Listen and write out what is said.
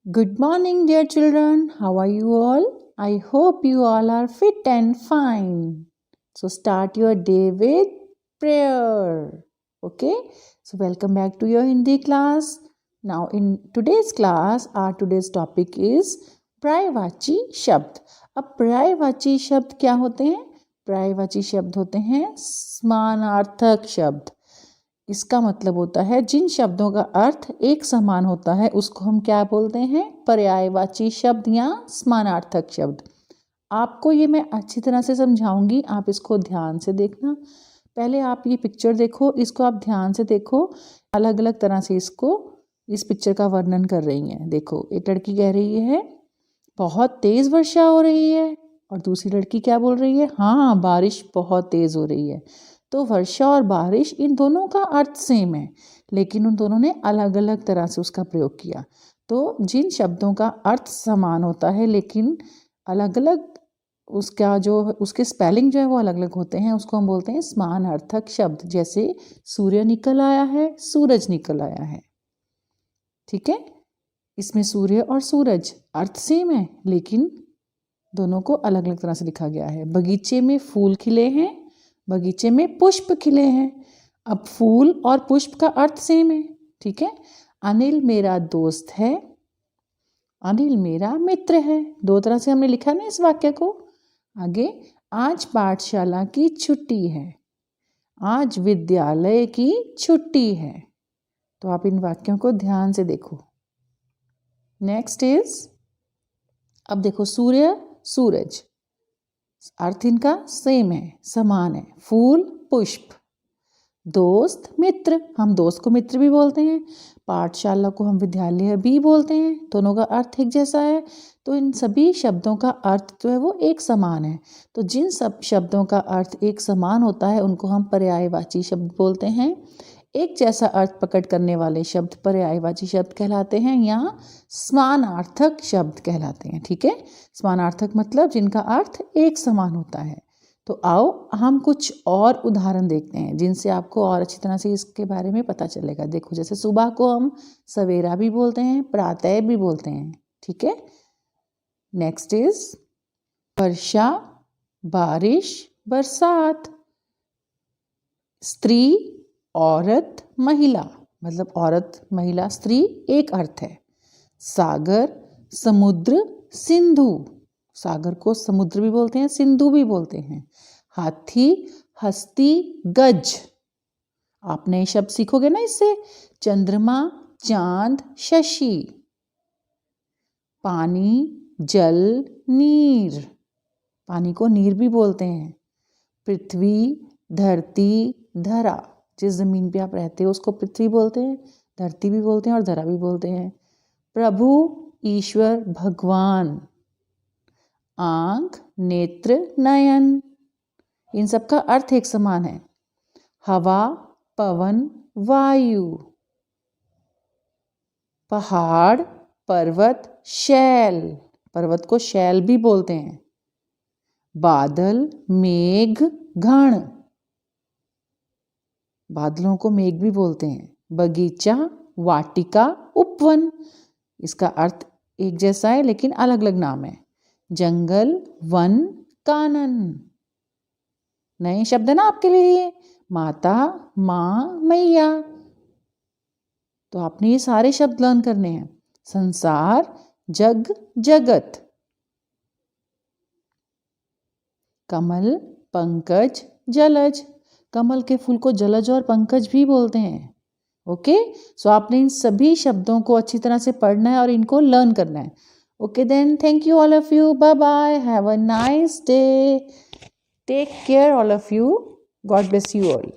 Good morning, dear children. How are you all? I hope you all are fit and fine. So, start your day with prayer. Okay? So, welcome back to your Hindi class. Now, in today's class, our today's topic is पर्यायवाची शब्द. अब पर्यायवाची शब्द क्या होते हैं? पर्यायवाची शब्द होते हैं समानार्थक शब्द. इसका मतलब होता है जिन शब्दों का अर्थ एक समान होता है उसको हम क्या बोलते हैं? पर्यायवाची शब्द या समानार्थक शब्द. आपको ये मैं अच्छी तरह से समझाऊंगी, आप इसको ध्यान से देखना. पहले आप ये पिक्चर देखो, इसको आप ध्यान से देखो. अलग अलग तरह से इस पिक्चर का वर्णन कर रही हैं. देखो, एक लड़की कह रही है बहुत तेज़ वर्षा हो रही है, और दूसरी लड़की क्या बोल रही है? हाँ, बारिश बहुत तेज़ हो रही है. तो वर्षा और बारिश इन दोनों का अर्थ सेम है, लेकिन उन दोनों ने अलग अलग तरह से उसका प्रयोग किया. तो जिन शब्दों का अर्थ समान होता है लेकिन अलग अलग उसके स्पेलिंग जो है वो अलग अलग होते हैं, उसको हम बोलते हैं समानार्थक शब्द. जैसे सूर्य निकल आया है, सूरज निकल आया है. ठीक है, इसमें सूर्य और सूरज अर्थ सेम है लेकिन दोनों को अलग अलग तरह से लिखा गया है. बगीचे में फूल खिले हैं, बगीचे में पुष्प खिले हैं. अब फूल और पुष्प का अर्थ सेम है. ठीक है. अनिल मेरा दोस्त है, अनिल मेरा मित्र है. दो तरह से हमने लिखा ना इस वाक्य को. आगे, आज पाठशाला की छुट्टी है, आज विद्यालय की छुट्टी है. तो आप इन वाक्यों को ध्यान से देखो. नेक्स्ट इज, अब देखो, सूर्य सूरज अर्थ इनका सेम है, समान है. फूल पुष्प, दोस्त मित्र, हम दोस्त को मित्र भी बोलते हैं, पाठशाला को हम विद्यालय भी बोलते हैं. दोनों का अर्थ एक जैसा है. तो इन सभी शब्दों का अर्थ जो है वो एक समान है. तो जिन सब शब्दों का अर्थ एक समान होता है उनको हम पर्यायवाची शब्द बोलते हैं. एक जैसा अर्थ प्रकट करने वाले शब्द पर्यायवाची शब्द कहलाते हैं या समानार्थक शब्द कहलाते हैं. ठीक है, समानार्थक मतलब जिनका अर्थ एक समान होता है. तो आओ हम कुछ और उदाहरण देखते हैं जिनसे आपको और अच्छी तरह से इसके बारे में पता चलेगा. देखो, जैसे सुबह को हम सवेरा भी बोलते हैं, प्रातः भी बोलते हैं. ठीक है. नेक्स्ट इज वर्षा, बारिश, बरसात. स्त्री, औरत, महिला, मतलब औरत, महिला, स्त्री एक अर्थ है. सागर, समुद्र, सिंधु. सागर को समुद्र भी बोलते हैं, सिंधु भी बोलते हैं. हाथी, हस्ती, गज. आप नए शब्द सीखोगे ना इससे. चंद्रमा, चांद, शशि. पानी, जल, नीर. पानी को नीर भी बोलते हैं. पृथ्वी, धरती, धरा. जिस जमीन पे आप रहते हो उसको पृथ्वी बोलते हैं, धरती भी बोलते हैं और धरा भी बोलते हैं. प्रभु, ईश्वर, भगवान. आंख, नेत्र, नयन. इन सब का अर्थ एक समान है. हवा, पवन, वायु. पहाड़, पर्वत, शैल. पर्वत को शैल भी बोलते हैं. बादल, मेघ, घण. बादलों को मेघ भी बोलते हैं. बगीचा, वाटिका, उपवन. इसका अर्थ एक जैसा है लेकिन अलग अलग नाम है. जंगल, वन, कानन. नए शब्द है ना आपके लिए. माता, माँ, मैया. तो आपने ये सारे शब्द लर्न करने हैं. संसार, जग, जगत. कमल, पंकज, जलज. कमल के फूल को जलज और पंकज भी बोलते हैं. ओके, सो आपने इन सभी शब्दों को अच्छी तरह से पढ़ना है और इनको लर्न करना है. Okay then, thank you all of you. Bye bye, have a nice day. Take care all of you. God bless you all.